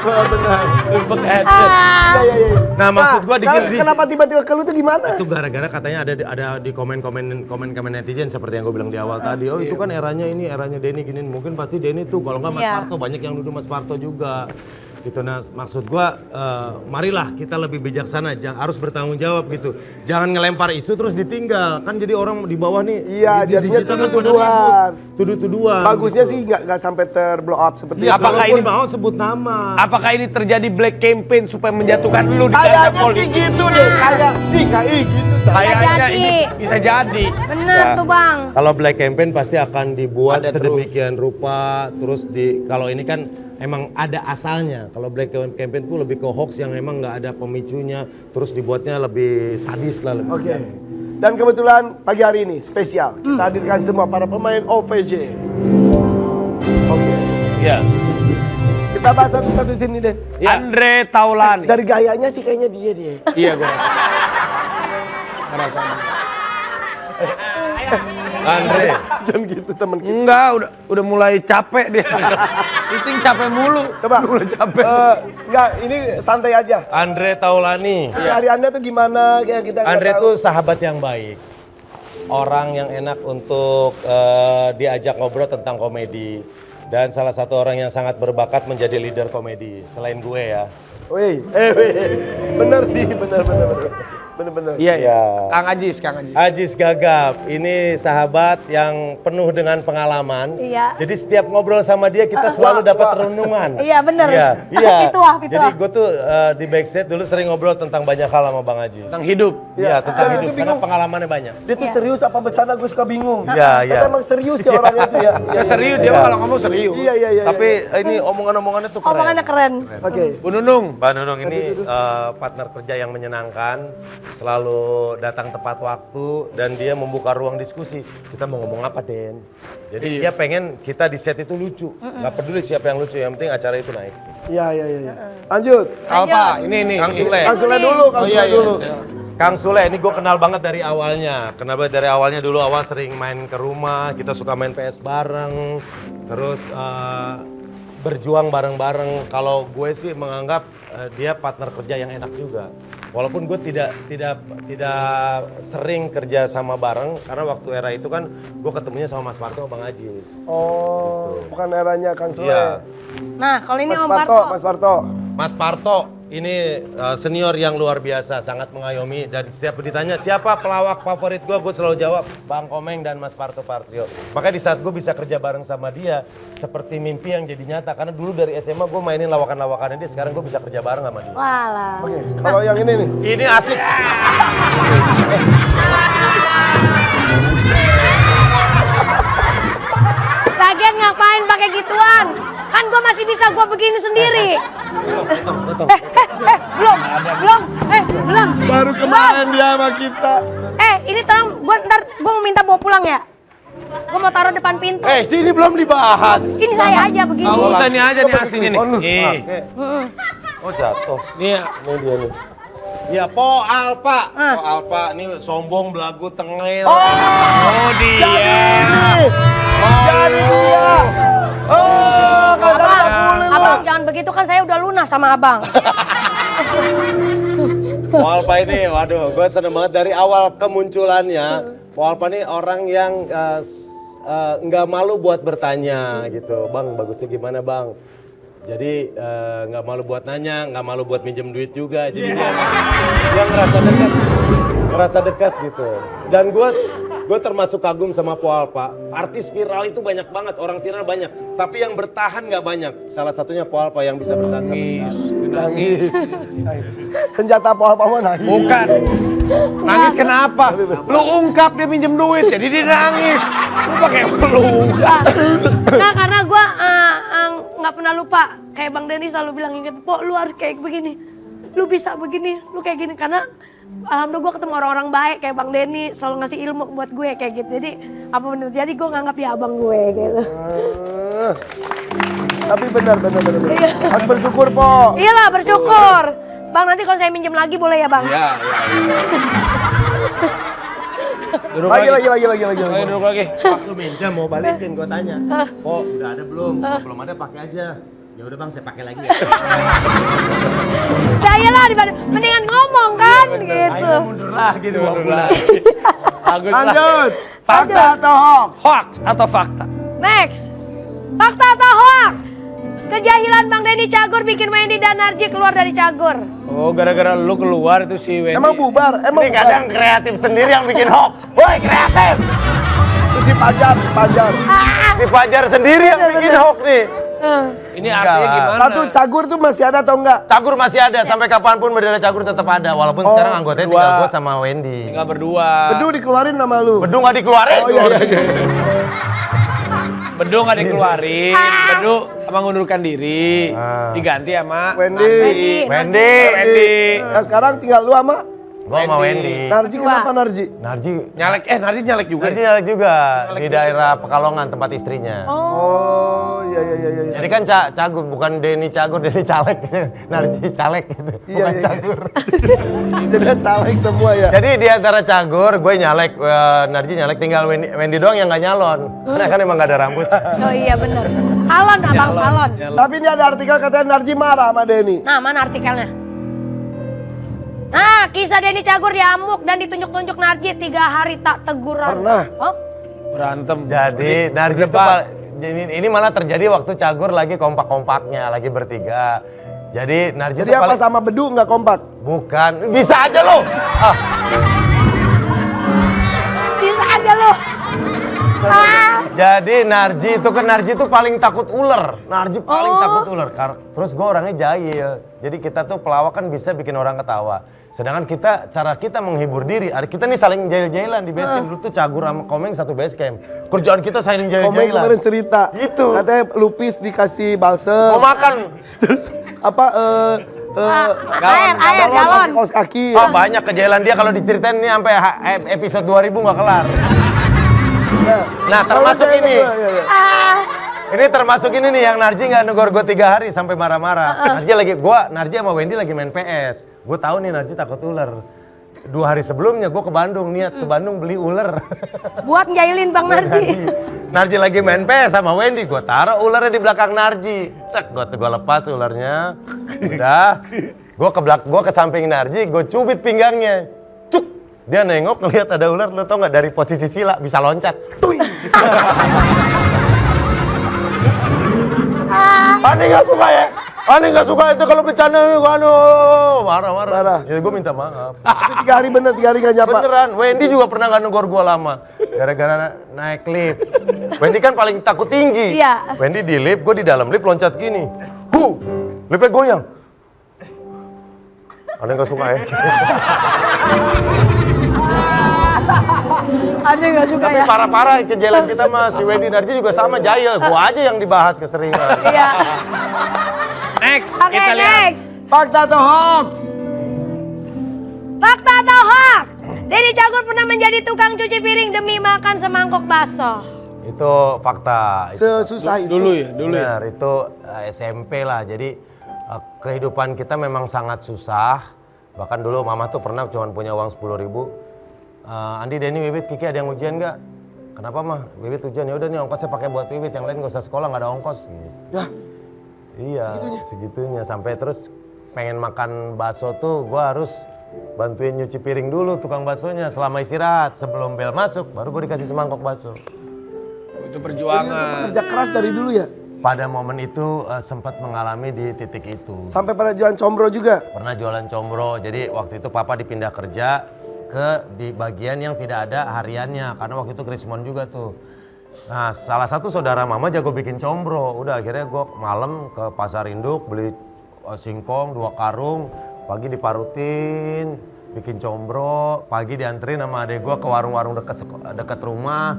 Benar. Lebih pakai headband. Iya. Nah maksud gue sekarang kenapa tiba-tiba ke lu tuh gimana? itu gara-gara katanya ada di komen netizen seperti yang gue bilang di awal tadi. Oh itu kan eranya Denny gini. Mungkin pasti Denny tuh kalau nggak Mas Iya. Parto banyak yang nuduh Mas Parto juga. Gitu. Nah maksud gue marilah kita lebih bijaksana, harus bertanggung jawab gitu. Jangan ngelempar isu terus ditinggal. Kan jadi orang di bawah nih. Iya, di jadinya digital tuduh-tuduhan. Tuduh-tuduhan. Bagusnya sih nggak sampai terblow up seperti Ya, itu. Apakah apakah ini ini- mau sebut nama? Apakah ini terjadi black campaign supaya menjatuhkan lu di kancah Kayaknya sih politik? gitu deh, kayak DKI gitu. Kayaknya jadi. ini bisa jadi. Bener tuh bang. Kalau black campaign pasti akan dibuat Ada sedemikian rupa, terus kalau ini kan emang ada asalnya. Kalau black campaign tuh lebih ke hoax yang emang nggak ada pemicunya, terus dibuatnya lebih sadis lah. Lebih Oke. Dan kebetulan pagi hari ini spesial kita hadirkan semua para pemain OVJ. Oke. Iya. Kita bahas satu-satu sini Den. Andre Taulani. Dari gayanya sih kayaknya dia. Iya gue. Ngerasa. Andre, Jangan gitu temen kita. Enggak, udah mulai capek dia. Syuting capek mulu. Coba. Mulai capek. Enggak, ini santai aja. Andre Taulani. Hari Anda tuh gimana kayak kita nggak Andre tahu. tuh sahabat yang baik. Orang yang enak untuk diajak ngobrol tentang komedi. Dan salah satu orang yang sangat berbakat menjadi leader komedi. Selain gue ya. Wih, bener sih, bener. Iya, Ya. Kang Ajis. Ajis Gagap, ini sahabat yang penuh dengan pengalaman. Iya. Jadi setiap ngobrol sama dia kita selalu dapat renungan. Iya, bener. Iya. Pituah. Jadi gue tuh di backstage dulu sering ngobrol tentang banyak hal sama Bang Ajis. Tentang hidup. Iya, tentang Dan hidup itu karena bingung. pengalamannya banyak. Dia tuh serius apa bercanda, gue suka bingung. Iya. Ternyata emang serius ya orangnya tuh ya. Ya serius, dia mah kalau ngomong serius. Iya. Tapi ini omongan-omongannya tuh keren. Omongannya keren. Oke. Bu Nunung. Mbak Nunung ini partner kerja yang menyenangkan, selalu datang tepat waktu dan dia membuka ruang diskusi. Kita mau ngomong apa, Den? Jadi dia pengen kita di set itu lucu. Nggak peduli siapa yang lucu, yang penting acara itu naik. Iya. Lanjut. Apa? Ini. Kang Sule. Kang Sule dulu, Kang Sule dulu. Kang Sule ini gue kenal banget dari awalnya. Dulu awal sering main ke rumah, kita suka main PS bareng. Terus berjuang bareng-bareng. Kalau gue sih menganggap dia partner kerja yang enak juga. Walaupun gue tidak sering kerja sama bareng karena waktu era itu kan gue ketemunya sama Mas Parto, Bang Ajis. Oh, bukan eranya Kang Sule. Iya. Nah kalau ini Mas Om Parto, Parto. Mas Parto. Mas Parto ini senior yang luar biasa, sangat mengayomi dan setiap ditanya siapa pelawak favorit gue selalu jawab Bang Komeng dan Mas Parto Partrio. Makanya di saat gue bisa kerja bareng sama dia, seperti mimpi yang jadi nyata. Karena dulu dari SMA gue mainin lawakan-lawakannya dia, sekarang gue bisa kerja bareng sama dia. Walah. Oke, kalau yang ini nih. Ini asli. Lagian ngapain pakai gituan? Kan gue masih bisa gue begini sendiri. Belum. Baru kemarin dia sama kita. Ini tolong ntar gue mau minta bawa pulang ya. Gue mau taruh depan pintu. Sini belum dibahas. Ini saya aja begini. Kamu usah nih aja nih aslinya nih. Oh, lu. Nih. Oh jatuh. Nih. Ini dia nih. Ya Po Alpa. Po Alpa ini sombong, belagu, tengil. Oh dia. Jadi dia. Oh, kagak boleh lah. Abang jangan begitu kan saya udah lunas sama abang. Po Alpa ini, waduh, gue seneng banget dari awal kemunculannya. Po Alpa ini orang yang nggak malu buat bertanya gitu. Bang, bagusnya gimana bang? Jadi nggak malu buat nanya, nggak malu buat minjem duit juga. Jadi dia ngerasa dekat gitu. Dan gue termasuk kagum sama Po Alpa. Artis viral itu banyak banget, orang viral banyak. Tapi yang bertahan nggak banyak. Salah satunya Po Alpa yang bisa bertahan sampai sekarang. Nangis. Senjata Po Alpa mah nangis. Bukan. Nangis kenapa? Lu ungkap dia minjem duit, jadi dia nangis. Lu pakai lu ungkap. Nah karena gue nggak pernah lupa. Kayak Bang Denny selalu bilang inget, Po lu harus kayak begini. Lu bisa begini, lu kayak gini. Karena alhamdulillah gue ketemu orang-orang baik kayak Bang Denny. Selalu ngasih ilmu buat gue kayak gitu. Jadi apa bener, jadi gue nganggap dia abang gue gitu. Tapi benar. Harus bersyukur, Po. Iyalah bersyukur. Bang nanti kalau saya minjem lagi boleh ya Bang? Iya. Duduk Lagi. Ayo duduk lagi. Waktu minjam mau balikin gue tanya. Po udah ada belum? Kalau belum ada pakai aja. Ya udah Bang saya pakai lagi ya. Nah iyalah mendingan ngomong kan gitu. Ayo mundur lagi 2 bulan. Bagus lah. Lanjut. Fakta atau hoax? Hoax atau fakta? Next. Fakta atau hoax? Kejahilan Bang Denny Cagur bikin Wendy dan Narji keluar dari Cagur. Oh gara-gara lu keluar itu si Wendy. Emang bubar? Ini kadang kreatif sendiri yang bikin hoax. Woi kreatif. Itu si Pajar. Si Fajar sendiri yang bikin hoax nih. Ini artinya gimana? Satu, Cagur tuh masih ada atau enggak? Cagur masih ada, sampai kapanpun bendera Cagur tetap ada. Walaupun sekarang anggotanya tinggal gue sama Wendy. Tinggal berdua. Bedu dikeluarin nama lu. Bedu nggak dikeluarin. Oh iya. Bedu nggak dikeluarin. Bedu mengundurkan diri. Diganti sama Wendy. Wendy. Nah sekarang tinggal lu sama Gue sama Wendy. Narji. Kenapa Narji? Narji. Narji nyalek juga. Narji nyalek juga di daerah Pekalongan tempat istrinya. Oh iya. Jadi kan Cagur, bukan Denny Cagur, Denny caleg. Narji caleg gitu, bukan Cagur. Jadi caleg semua ya. Jadi di antara Cagur, gue nyalek, Narji nyalek, tinggal Wendy doang yang nggak nyalon. Karena kan emang nggak ada rambut. Oh iya bener. Salon abang salon. Tapi ini ada artikel katanya Narji marah sama Denny. Nah mana artikelnya? Nah kisah Denny Cagur diamuk dan ditunjuk-tunjuk Narji 3 hari tak teguran. Pernah. Oh? Berantem. Jadi Narji itu ini malah terjadi waktu Cagur lagi kompak-kompaknya, lagi bertiga. Jadi Narji Jadi apa sama Bedu nggak kompak? Bukan, bisa aja lo. Bisa aja lo. Jadi Narji itu paling takut ular. Narji paling takut ular. Terus gue orangnya jahil. Jadi kita tuh pelawak kan bisa bikin orang ketawa. Sedangkan cara kita menghibur diri. Kita nih saling jahil-jahilan di base camp. Dulu tuh Cagur sama Komeng satu base camp. Kerjaan kita saling Komeng jahil-jahilan. kemarin cerita. Gitu. Katanya Lupis dikasih balsem. Mau makan. Terus apa? Air galon. Kaos kaki. Oh banyak kejahilan dia kalau diceritain ini sampai episode 2000 nggak kelar. Nah termasuk ini. Ini termasuk ini nih yang Narji nggak negor gue 3 hari sampai marah-marah. Narji sama Wendy lagi main PS. Gue tahu nih Narji takut ular. 2 hari sebelumnya gue ke Bandung, niat ke Bandung beli ular. Buat njailin Bang Narji. Narji lagi main PS sama Wendy, gue taruh ularnya di belakang Narji. Cek, gue lepas ularnya. Udah, gue ke samping Narji, gue cubit pinggangnya. Cuk, dia nengok ngeliat ada ular, lo tau nggak dari posisi sila bisa loncat. Ani nggak suka ya? Ani nggak suka itu kalau bercanda, marah-marah. Ya gue minta maaf. Tapi 3 hari bener, 3 hari gak nyapa. Beneran, Wendy juga pernah nggak negor gue lama. Gara-gara naik lift. Wendy kan paling takut tinggi. Iya. Wendy di lift, gue di dalam lift loncat gini. Liftnya goyang. Ani nggak suka ya? Ada nggak suka Tapi ya? parah-parah kejalan kita mah si Wendy Narji juga sama jahil. Gue aja yang dibahas keseringan. Iya. Next, Oke kita lihat. next. Fakta atau hoax? Fakta atau hoax? Denny Cagur pernah menjadi tukang cuci piring demi makan semangkok bakso. Itu fakta. Sesusah itu. Dulu ya. Benar, itu SMP lah. Jadi kehidupan kita memang sangat susah. Bahkan dulu mama tuh pernah cuma punya uang 10.000. Andi, Denny, Wibit, Kiki ada yang ujian nggak? Kenapa mah? Wibit ujian, ya udah nih ongkosnya pakai buat Wibit, yang lain nggak usah sekolah nggak ada ongkos. Gitu. Ya. Iya, segitunya. Sampai terus pengen makan bakso tuh, gua harus bantuin nyuci piring dulu tukang baksonya selama istirahat. Sebelum bel masuk, baru gua dikasih semangkok bakso. Itu Jadi itu perjuangan. pekerja keras dari dulu ya? pada momen itu sempat mengalami di titik itu. Sampai pada jualan combro juga? Pernah jualan combro, jadi waktu itu papa dipindah kerja di bagian yang tidak ada hariannya, karena waktu itu Krismon juga tuh. Nah, salah satu saudara mama jago bikin combro, udah akhirnya gue malam ke pasar induk beli singkong 2 karung, pagi diparutin, bikin combro, pagi dianterin sama adek gue ke warung-warung deket rumah.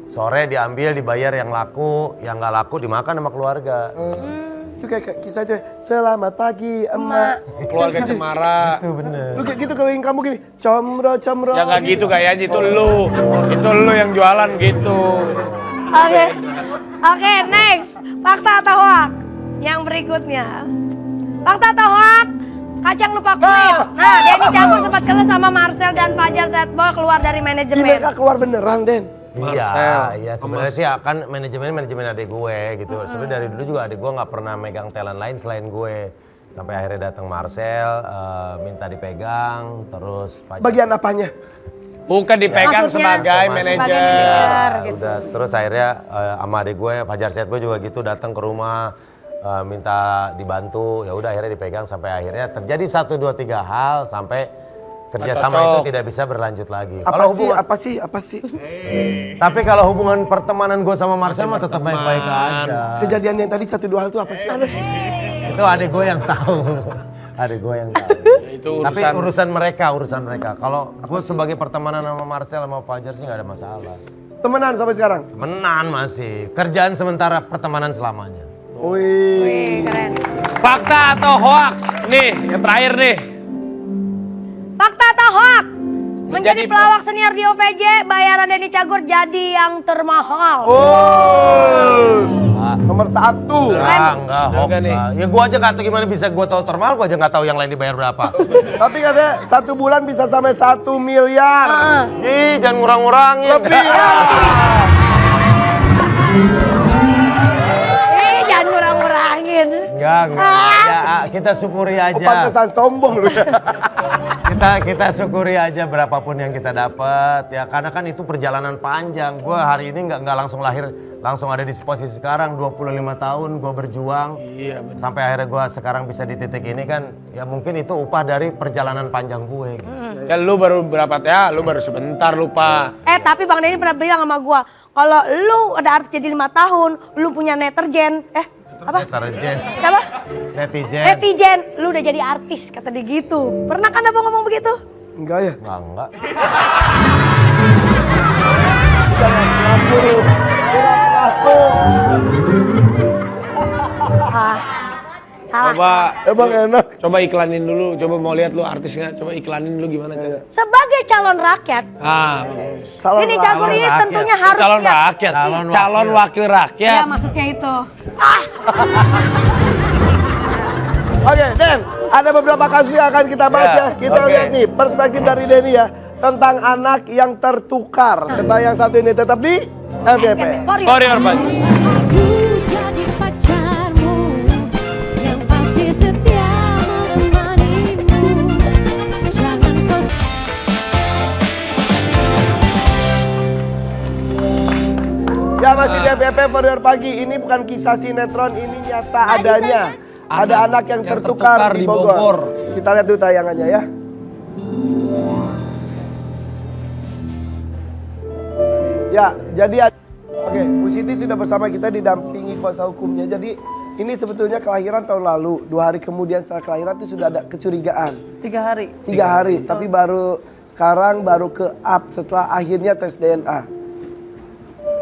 Sore diambil, dibayar yang laku, yang nggak laku dimakan sama keluarga. Itu kayak kisah aja. Selamat pagi emak. Keluarga Cemara. Itu bener. Lu kayak gitu kalau yang kamu gini, combro. Ya nggak gitu kayaknya, itu lu yang jualan gitu. Oke, next. Fakta atau hoax? Yang berikutnya. Fakta atau hoax? Kacang lupa kulit. Nah, Denny Cagur sempat kesel sama Marcel dan Fajar Setboy keluar dari Ini manajemen. mereka keluar beneran, Den. Iya sebenarnya sih akan manajemen adik gue gitu. Sebenarnya dari dulu juga adik gue nggak pernah megang talent lain selain gue. Sampai akhirnya datang Marcel, minta dipegang, terus Fajar. Bagian apanya? Bukan dipegang Maksudnya, sebagai manajer. gitu. Udah, terus akhirnya sama adik gue Fajar Setboy juga gitu datang ke rumah, minta dibantu. Ya udah akhirnya dipegang sampai akhirnya terjadi 1, 2, 3 hal sampai kerjasama itu tidak bisa berlanjut lagi. Apa sih? Tapi kalau hubungan pertemanan gue sama Marcel mah tetap baik-baik aja. Kejadian yang tadi 1, 2 hal itu apa sih? Itu adik gue yang tahu. Adik gue yang tahu. Itu Tapi urusan mereka. Kalau gue sebagai pertemanan sama Marcel sama Fajar sih nggak ada masalah. Temenan sampai sekarang? Temenan masih. Kerjaan sementara, pertemanan selamanya. Wih. Keren. Fakta atau hoax? Nih, yang terakhir nih. Fakta atau hoax? Menjadi Menjadi pelawak senior di OVJ, bayaran Denny Cagur jadi yang termahal. Nomor 1. Enggak hoax Enggak nih. lah. Ya gue aja nggak tahu gimana bisa gue tahu termal, gue aja nggak tahu yang lain dibayar berapa. Tapi katanya 1 bulan bisa sampai 1 miliar. Ih, jangan ngurang-ngurangin. Lebih lah. Jangan ngurang-ngurangin. Enggak. Ya, kita syukuri aja. Pantesan sombong lu ya. Kita syukuri aja berapapun yang kita dapat ya, karena kan itu perjalanan panjang. Gue hari ini nggak langsung lahir, langsung ada di posisi sekarang. 25 tahun gue berjuang, sampai akhirnya gue sekarang bisa di titik ini kan, ya mungkin itu upah dari perjalanan panjang gue gitu. Ya lu baru berapa ya? Lu baru sebentar lupa. Tapi Bang Denny pernah bilang sama gua, kalau lu ada artis jadi 5 tahun, lu punya deterjen, apa? Deterjen. Apa? Netizen. Netizen, lu udah jadi artis, kata dia gitu. Pernah kan abang ngomong begitu? Enggak ya? Enggak. Salah. Emang enak. Coba iklanin dulu. Coba mau lihat lu artis nggak? Coba iklanin dulu gimana cara. Sebagai calon rakyat, bagus. Denny Cagur ini rakyat. tentunya harus Calon siap. rakyat. Calon Calon wakil rakyat. Ya maksudnya itu. Oke, Den, ada beberapa kasus yang akan kita bahas ya. Kita lihat nih perspektif dari Denny ya tentang anak yang tertukar. Setelah yang satu ini tetap di FYP. For your budget. Aku jadi pacarmu yang pasti setia menemanimu. Jangan kau Ya masih di FYP for your pagi. Ini bukan kisah sinetron, ini nyata adanya. Ada anak yang tertukar di Bogor. Kita lihat dulu tayangannya ya. Ya, jadi oke, Bu Siti sudah bersama kita didampingi kuasa hukumnya. Jadi ini sebetulnya kelahiran tahun lalu. 2 hari kemudian setelah kelahiran itu sudah ada kecurigaan. 3 hari. 3 hari, tapi sekarang baru ke up setelah akhirnya tes DNA.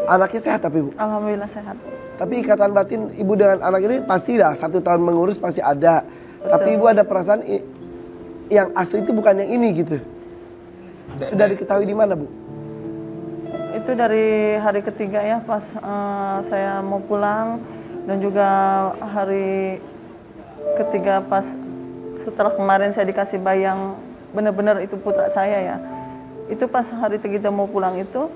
Anaknya sehat tapi Bu. Alhamdulillah sehat. Tapi ikatan batin ibu dengan anak ini pasti dah 1 tahun mengurus pasti ada. Tapi ibu ada perasaan yang asli itu bukan yang ini gitu. Sudah diketahui di mana Bu? Itu dari hari ketiga ya pas saya mau pulang dan juga hari ketiga pas setelah kemarin saya dikasih bayi yang benar-benar itu putra saya ya. Itu pas hari ketiga mau pulang itu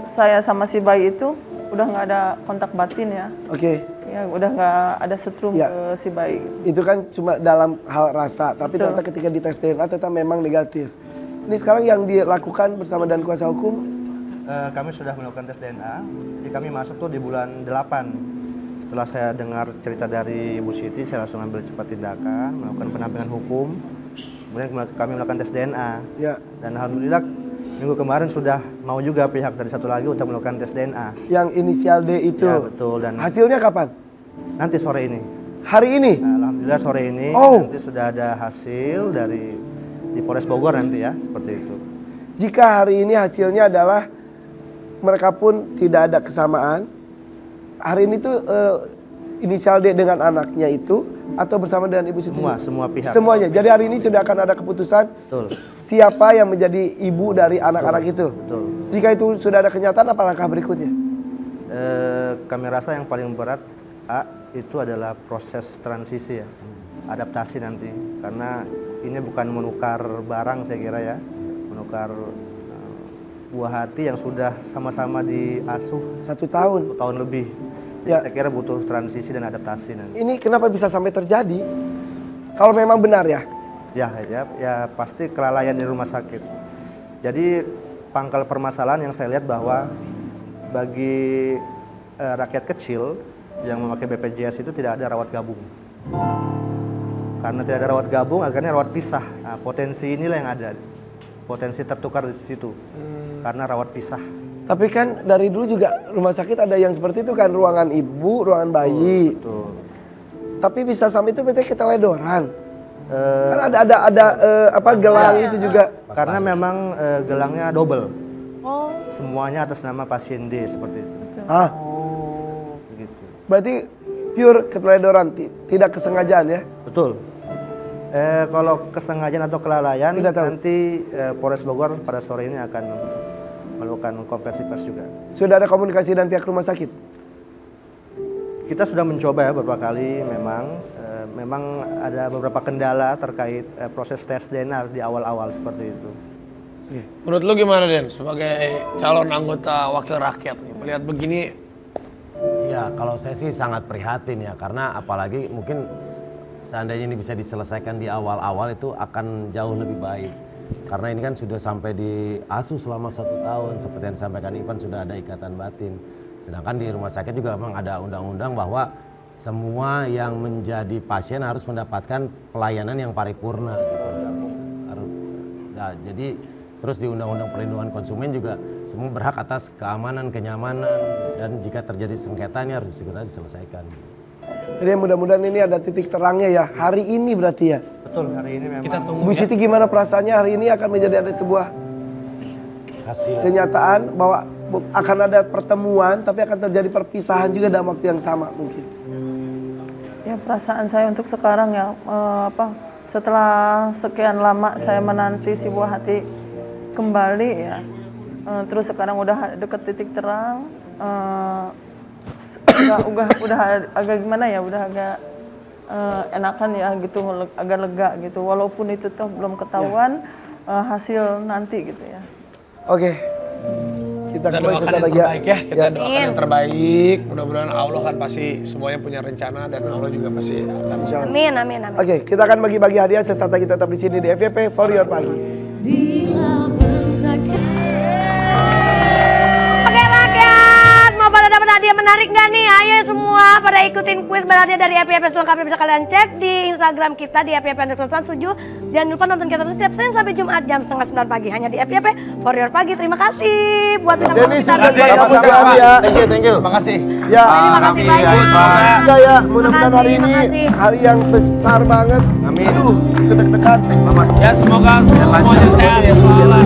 saya sama si bayi itu udah nggak ada kontak batin ya. Oke. Ya udah nggak ada setrum Ya. ke si bayi. Itu kan cuma dalam hal rasa, tapi Betul. ternyata ketika dites DNA ternyata memang negatif. Ini sekarang yang dilakukan bersama dan kuasa hukum. Kami sudah melakukan tes DNA, jadi kami masuk tuh di bulan 8. Setelah saya dengar cerita dari Ibu Siti, saya langsung ambil cepat tindakan, melakukan pendampingan hukum. Kemudian kami melakukan tes DNA. Ya. Dan alhamdulillah minggu kemarin sudah mau juga pihak dari satu lagi untuk melakukan tes DNA. Yang inisial D itu. Ya, betul. Dan Hasilnya kapan? nanti sore ini. Hari ini? Nah, alhamdulillah sore ini Oh. nanti sudah ada hasil dari di Polres Bogor nanti ya, seperti itu. Jika hari ini hasilnya adalah mereka pun tidak ada kesamaan, hari ini tuh inisial D dengan anaknya itu atau bersama dengan Ibu Siti? Semua pihak. Semuanya. Jadi hari ini sudah akan ada keputusan Betul. siapa yang menjadi ibu dari anak-anak itu. Betul. Jika itu sudah ada kenyataan, apa langkah berikutnya? Kami rasa yang paling berat itu adalah proses transisi ya, adaptasi nanti, karena ini bukan menukar barang saya kira ya, menukar buah hati yang sudah sama-sama diasuh 1 tahun. 1 tahun lebih. Jadi Ya. saya kira butuh transisi dan adaptasi nanti. Ini kenapa bisa sampai terjadi? Kalau memang benar ya? Ya pasti kelalaian di rumah sakit. Jadi pangkal permasalahan yang saya lihat bahwa bagi rakyat kecil yang memakai BPJS itu tidak ada rawat gabung. Karena tidak ada rawat gabung, akhirnya rawat pisah. Nah, potensi inilah yang ada. Potensi tertukar di situ. Karena rawat pisah. Tapi kan dari dulu juga rumah sakit ada yang seperti itu kan, ruangan ibu, ruangan bayi. Betul. Tapi bisa sampai itu berarti keteledoran. Kan ada apa gelang itu juga. Karena memang gelangnya double. Oh. Semuanya atas nama pasien D seperti itu. Ah, Begitu. berarti pure keteledoran, tidak kesengajaan ya? Betul. Kalau kesengajaan atau kelalaian Tidak tahu. nanti Polres Bogor pada sore ini akan melakukan konversi pers juga. Sudah ada komunikasi dengan pihak rumah sakit? Kita sudah mencoba ya beberapa kali, memang ada beberapa kendala terkait proses tes DNA di awal-awal seperti itu. Menurut lu gimana Den sebagai calon anggota wakil rakyat nih melihat begini? Ya, kalau saya sih sangat prihatin ya, karena apalagi mungkin seandainya ini bisa diselesaikan di awal-awal itu akan jauh lebih baik. Karena ini kan sudah sampai diasuh selama 1 tahun, seperti yang disampaikan Ivan, sudah ada ikatan batin. Sedangkan di rumah sakit juga memang ada undang-undang bahwa semua yang menjadi pasien harus mendapatkan pelayanan yang paripurna. Nah, jadi terus di Undang-Undang Perlindungan Konsumen juga semua berhak atas keamanan, kenyamanan, dan jika terjadi sengketa ini harus segera diselesaikan. Jadi mudah-mudahan ini ada titik terangnya ya. Hari ini berarti ya. Betul, hari ini memang. Kita tunggu Bu ya. Siti gimana perasaannya hari ini akan menjadi ada sebuah Hasil. kenyataan bahwa akan ada pertemuan tapi akan terjadi perpisahan juga dalam waktu yang sama mungkin. Ya perasaan saya untuk sekarang ya setelah sekian lama saya menanti si buah hati kembali ya, terus sekarang udah deket titik terang, udah agak gimana ya, udah agak enakan ya gitu, agak lega gitu, walaupun itu tuh belum ketahuan hasil nanti gitu ya. Oke. Kita Kita kembali doakan sesaat yang lagi ya. terbaik ya, kita Ya. doakan yang terbaik. Mudah-mudahan Allah kan pasti semuanya punya rencana dan Allah juga pasti akan. Amin, amin, amin. Oke, kita akan bagi-bagi hadiah sesaat lagi tetap di sini di FYP For Your Pagi. Bila bentakan Oke rakyat, mau pada dapat hadiah menarik nggak nih? Ayo semua pada ikutin kuis berhadiah dari FYP selengkapnya bisa kalian cek di Instagram kita di FYP_7. Jangan lupa nonton kita terus setiap Senin sampai Jumat jam 8:30 pagi hanya di FYP For Your Pagi. Terima kasih buat bintang tamu Denny, kita. sukses buat kamu selalu ya. Thank you. Terima kasih. Ya, Terima kasih banyak. ya, ya. Mudah-mudahan hari ini Makasih. hari yang besar banget. Amin. Aduh, deg-degan. Ya semoga semuanya sehat.